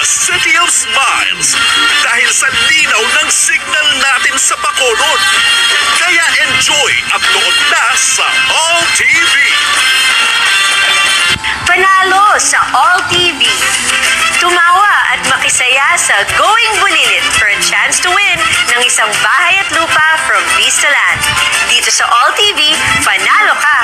City of Smiles dahil sa linaw ng signal natin sa Bacolod. Kaya enjoy at nood na sa All TV. Panalo sa All TV. Tumawa at makisaya sa Going Bulilit for a chance to win ng isang bahay at lupa from Vistaland. Dito sa All TV, panalo ka!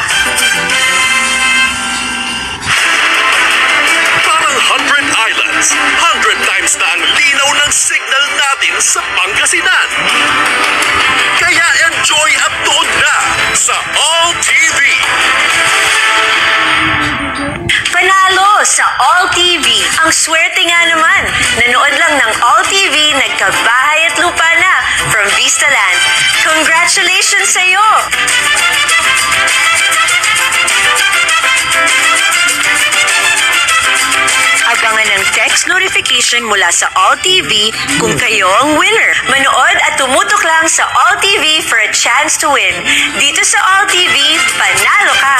Parang 100 Islands, 100 times na ang linaw ng signal natin sa Pangasinan. Kaya enjoy at nood na sa All TV. Panalo sa All TV. Ang swerte nga naman. Nanood lang ng All TV, nagkabahay at lupa na from Vistaland. Congratulations sa'yo! Abangan ng text notification mula sa All TV kung kayo ang winner. Manood at tumutok lang sa All TV for a chance to win. Dito sa All TV, panalo ka!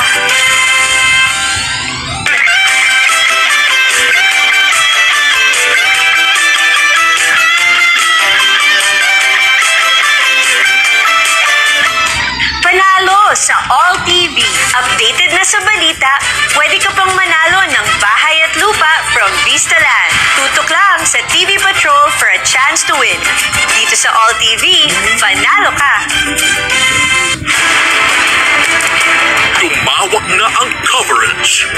Panalo sa All TV. Updated na sa balita, pwede ka pang manalo ng bahay at lupa from Vistaland. Tutok lang sa TV Patrol for a chance to win. Dito sa All TV, panalo ka! Tumawag na ang coverage.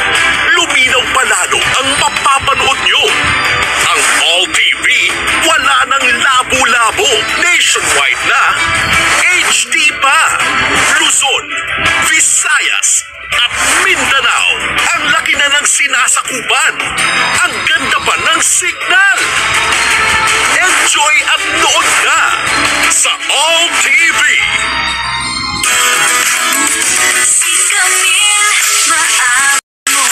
Luminaw palalo ang mapapanood nyo. Ang All TV, wala nang labo-labo. Nationwide na. HD pa. Luzon, Visayas, at Mindanao. Ang laki na ng sinasakupan. Ang ganda pa ng signal. Enjoy at nood na sa All TV. Si Camille, maamo,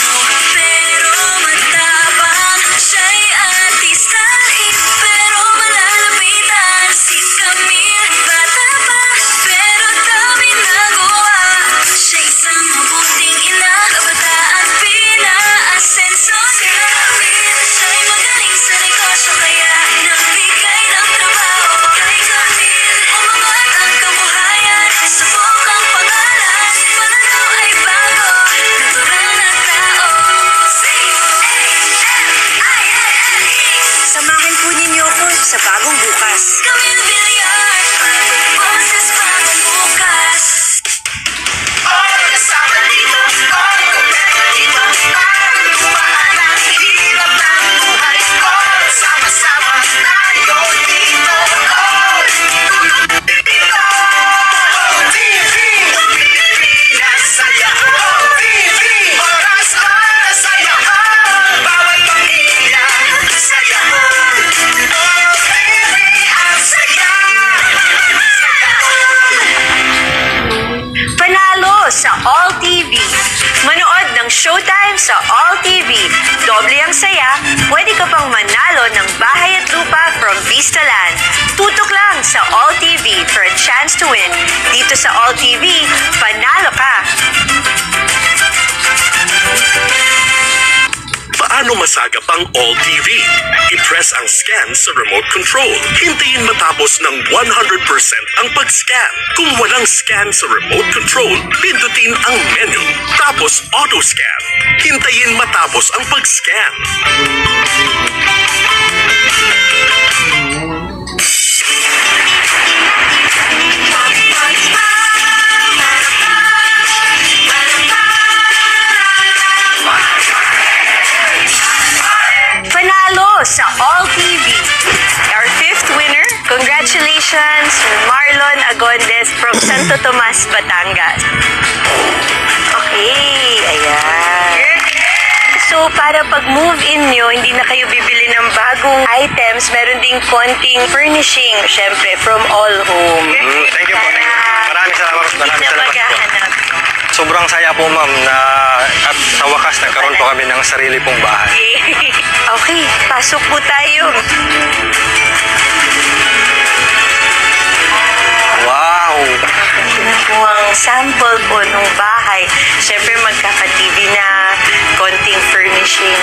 pero matapang. Siya'y artistahin, pero malalapitan. Si Camille, bata pa, pero dami nagawa. Siya'y isang mabuting ina, kabataan pinaasenso. Si Camille, siya'y magaling sa negosyo, kaya nagbigay ng trabaho. Kay Camille, umangat ang kabuhayan, subok ang pangalan, pananaw ay bago, natural na tao. C-A-M-I-L-E. Samahan po ninyo ako sa bagong bukas. Camille Villar, bagong boses, bagong bukas. All kasama dito, all kompleto dito, ang gumaan ang hirap ng buhay. All sama-sama tayo dito, all tulog dito. All TV, Pilipinas saya. All TV, oras para saya. Bawat pamilya, saya. All TV, ang saya. Panalo sa All TV. Manood ng Showtime sa All TV. Doble ang saya, pwede ka pang manalo ng bahay at lupa from Vistaland. Tutok lang sa All TV for a chance to win. Dito sa All TV, panalo ka! Paano masagap ang All TV? I-press ang scan sa remote control. Hintayin matapos ng 100% ang pag-scan. Kung walang scan sa remote control, pindutin ang menu. Tapos auto-scan. Hintayin matapos ang pag-scan. Panalo sa All TV. Our fifth winner, congratulations, Marlon Agondes from Santo Tomas, Batangas. Okay, ayan. So, para pag-move in nyo, hindi na kayo bibili ng bagong items. Meron ding konting furnishing, syempre, from All Home. Thank you po. Thank you. Maraming salamat. Maraming Na salamat po. maghahanap. Sobrang saya po, ma'am, na at sa wakas nagkaroon po kami ng sarili pong bahay. Okay, pasok po tayo. Wow! Ito po ang sample po ng bahay. Siyempre magkaka-TV na, konting furnishing.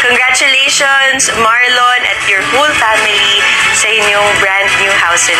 Congratulations! Congratulations, Marlon, at your whole family sa inyong brand new house and